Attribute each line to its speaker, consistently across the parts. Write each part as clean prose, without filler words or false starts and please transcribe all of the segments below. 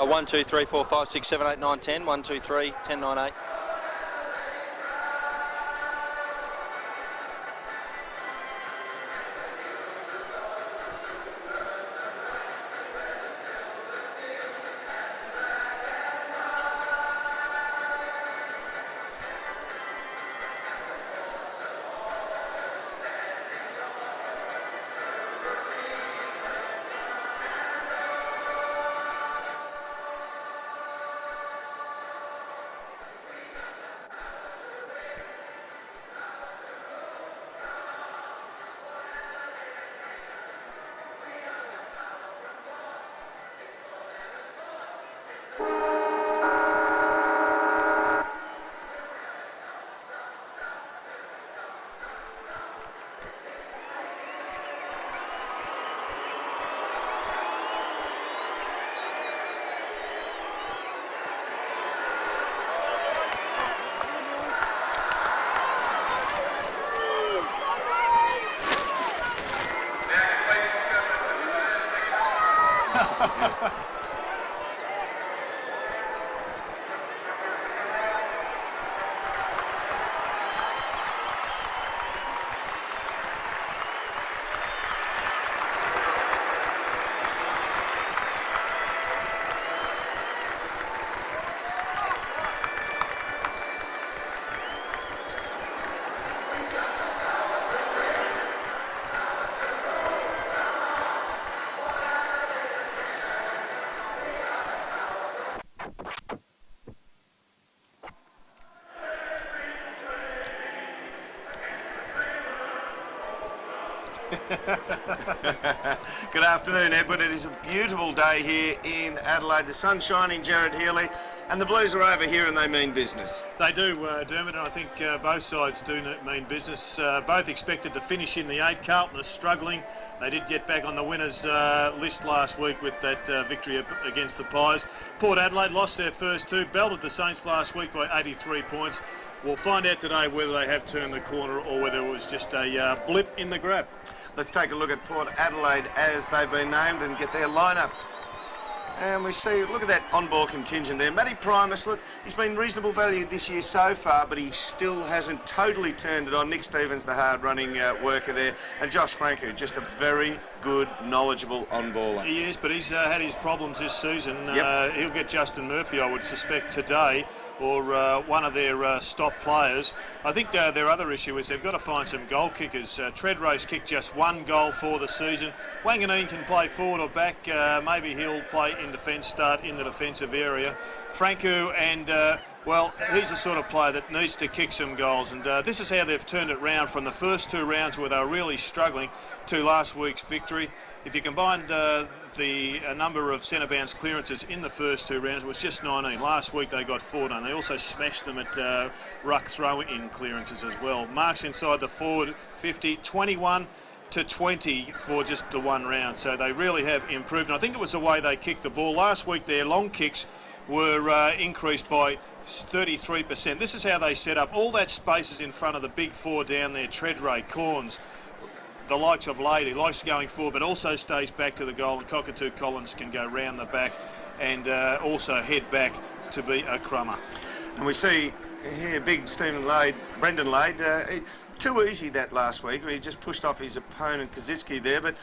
Speaker 1: 1, 2, 3, 4, 5, 6, 7, 8, 9, 10. 1, 2, 3, 10, 9, 8.
Speaker 2: Good afternoon, Edward. It is a beautiful day here in Adelaide. The sun's shining, Gerard Healy, and the Blues are over here and they mean business.
Speaker 3: They do, Dermot, and I think both sides do mean business. Both expected to finish in the 8. Carlton is struggling. They did get back on the winners list last week with that victory against the Pies. Port Adelaide lost their first 2, belted the Saints last week by 83 points. We'll find out today whether they have turned the corner or whether it was just a blip in the grab.
Speaker 2: Let's take a look at Port Adelaide as they've been named and get their lineup. And we see, look at that on-ball contingent there. Matty Primus, look, he's been reasonable value this year so far, but he still hasn't totally turned it on. Nick Stevens, the hard-running worker there, and Josh Franco, just a very good, knowledgeable on-baller.
Speaker 3: He is, but he's had his problems this season. Yep. He'll get Justin Murphy, I would suspect, today, or one of their stop players. I think their other issue is they've got to find some goal kickers. Treadrace kicked just 1 goal for the season. Wanganeen can play forward or back. Maybe he'll play in defence, start in the defensive area. Franco and well, he's the sort of player that needs to kick some goals, and this is how they've turned it round from the first 2 rounds where they were really struggling to last week's victory. If you combined the number of centre bounce clearances in the first 2 rounds, it was just 19. Last week they got 4 done. They also smashed them at ruck throw-in clearances as well. Marks inside the forward 50, 21 to 20 for just the 1 round. So they really have improved. And I think it was the way they kicked the ball. Last week their long kicks were increased by 33%. This is how they set up. All that space is in front of the big 4 down there, Treadray, Corns, the likes of Lady, likes going forward, but also stays back to the goal, and Cockatoo Collins can go round the back and also head back to be a crummer.
Speaker 2: And we see here big Brendan Lade, too easy that last week, where he just pushed off his opponent Kaczynski there, but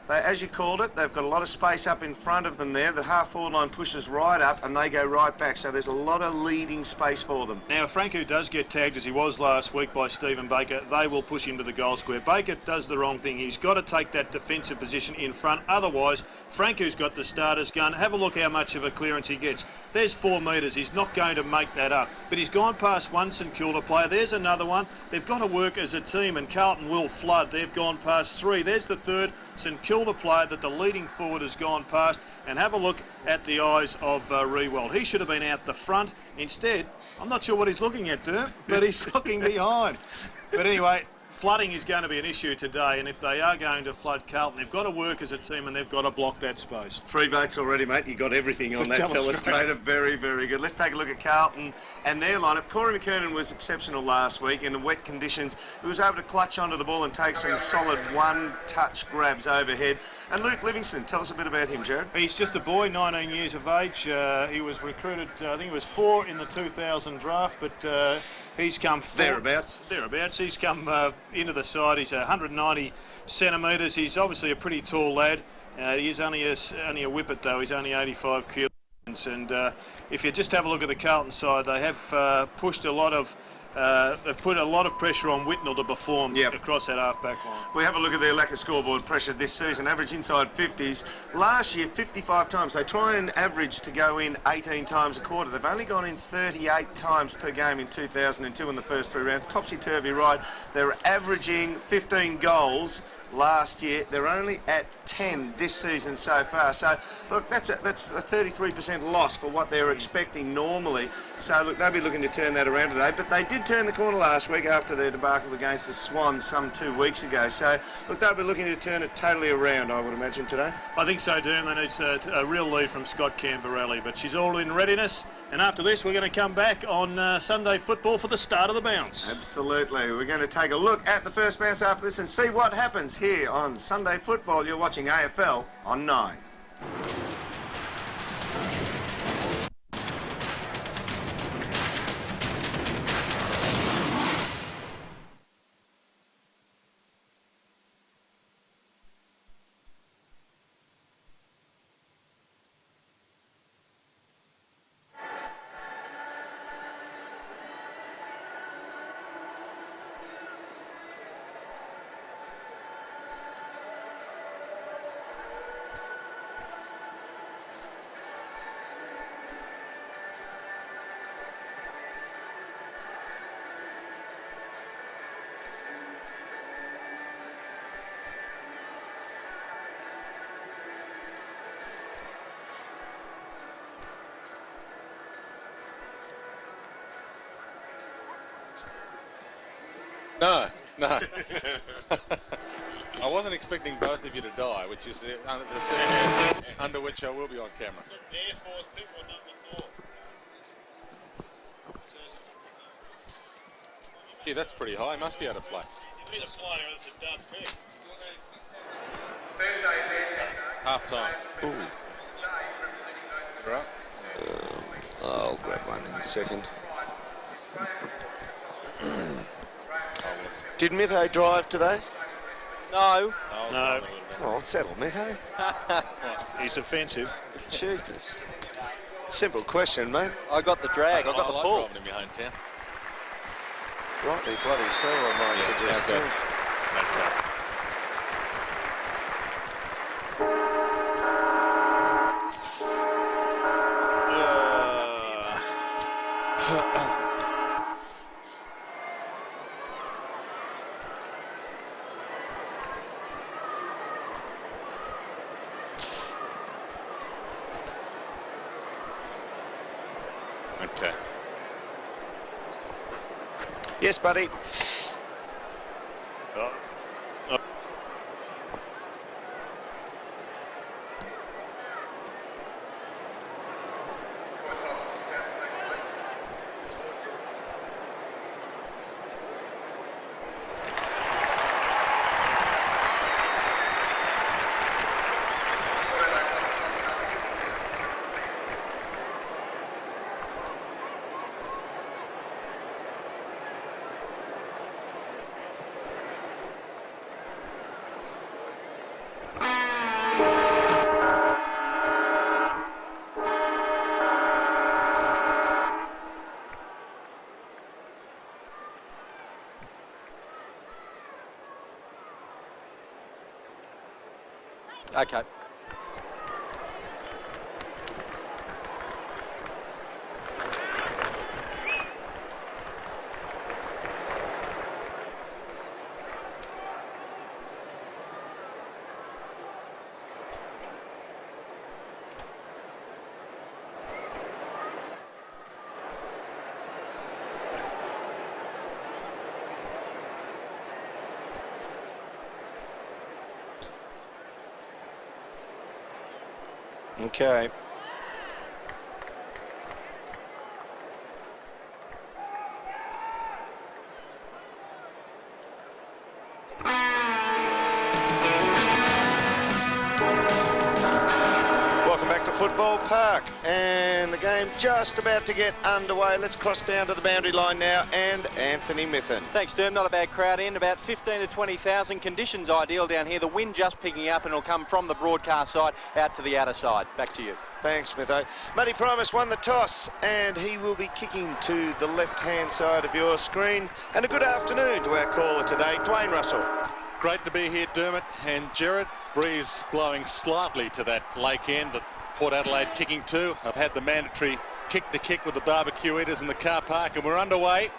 Speaker 2: they, as you called it, they've got a lot of space up in front of them there. The half-forward line pushes right up and they go right back, so there's a lot of leading space for them.
Speaker 3: Now, if Franco does get tagged, as he was last week, by Stephen Baker, they will push him to the goal square. Baker does the wrong thing. He's got to take that defensive position in front. Otherwise, Franco's got the starter's gun. Have a look how much of a clearance he gets. There's 4 metres. He's not going to make that up. But he's gone past one St Kilda player. There's another one. They've got to work as a team, and Carlton will flood. They've gone past 3. There's the 3rd St Kilda player that the leading forward has gone past. And have a look at the eyes of Rewald. He should have been out the front. Instead, I'm not sure what he's looking at, Dirk, but he's looking behind. But anyway, flooding is going to be an issue today, and if they are going to flood Carlton, they've got to work as a team and they've got to block that space.
Speaker 2: 3 votes already, mate. You got everything on that telestrator. Very, very good. Let's take a look at Carlton and their lineup. Corey McKernan was exceptional last week in the wet conditions. He was able to clutch onto the ball and take some solid one-touch grabs overhead. And Luke Livingston, tell us a bit about him, Jared.
Speaker 3: He's just a boy, 19 years of age. He was recruited, I think he was 4 in the 2000 draft, but he's come
Speaker 2: thereabouts.
Speaker 3: He's come into the side. He's 190 centimetres. He's obviously a pretty tall lad. He is only a whippet though. He's only 85 kilos. And if you just have a look at the Carlton side, they have pushed a lot of. They've put a lot of pressure on Whitnell to perform across that half-back line.
Speaker 2: We have a look at their lack of scoreboard pressure this season. Average inside 50s. Last year, 55 times. They try and average to go in 18 times a quarter. They've only gone in 38 times per game in 2002 in the first 3 rounds. Topsy-turvy ride. They're averaging 15 goals last year. They're only at 10 this season so far. So, look, that's a 33% loss for what they're expecting normally. So, look, they'll be looking to turn that around today. But they did turn the corner last week after their debacle against the Swans some 2 weeks ago. So, look, they'll be looking to turn it totally around, I would imagine, today.
Speaker 3: I think so, Dan. They need a real lead from Scott Camberelli. But she's all in readiness. And after this, we're going to come back on Sunday football for the start of the bounce.
Speaker 2: Absolutely. We're going to take a look at the first bounce after this and see what happens here on Sunday football. You're watching AFL on 9.
Speaker 4: No. I wasn't expecting both of you to die, which is the circumstance under which I will be on camera.
Speaker 3: So Air Force people are number 4.
Speaker 4: Gee, that's pretty high. Must be able to play.
Speaker 3: You need a player that's a dud pick.
Speaker 4: Half time.
Speaker 2: Ooh.
Speaker 4: Right.
Speaker 2: I'll grab one in a second. Did Mitho drive today?
Speaker 1: No.
Speaker 3: No.
Speaker 2: Oh, settle, Mitho.
Speaker 3: He's offensive.
Speaker 2: Jesus. Simple question, mate.
Speaker 1: I got the drag. I got the
Speaker 4: like
Speaker 1: pull.
Speaker 4: driving in my hometown.
Speaker 2: Rightly bloody so, I might suggest.
Speaker 4: how's
Speaker 3: Okay.
Speaker 2: Yes, buddy.
Speaker 3: Oh.
Speaker 1: Okay.
Speaker 2: Okay. Welcome back to Football Park, and the game just about to get underway. Let's cross down to the boundary line now, and Anthony Mithen.
Speaker 1: Thanks, Derm. Not a bad crowd in, about 15 to 20,000. Conditions ideal down here. The wind just picking up, and it'll come from the broadcast side out to the outer side. Back to you.
Speaker 2: Thanks, Smitho. Matty Primus won the toss, and he will be kicking to the left-hand side of your screen. And a good afternoon to our caller today, Dwayne Russell.
Speaker 4: Great to be here, Dermot and Gerard. Breeze blowing slightly to that lake end, but Port Adelaide ticking too. I've had the mandatory kick to kick with the barbecue eaters in the car park, and we're underway.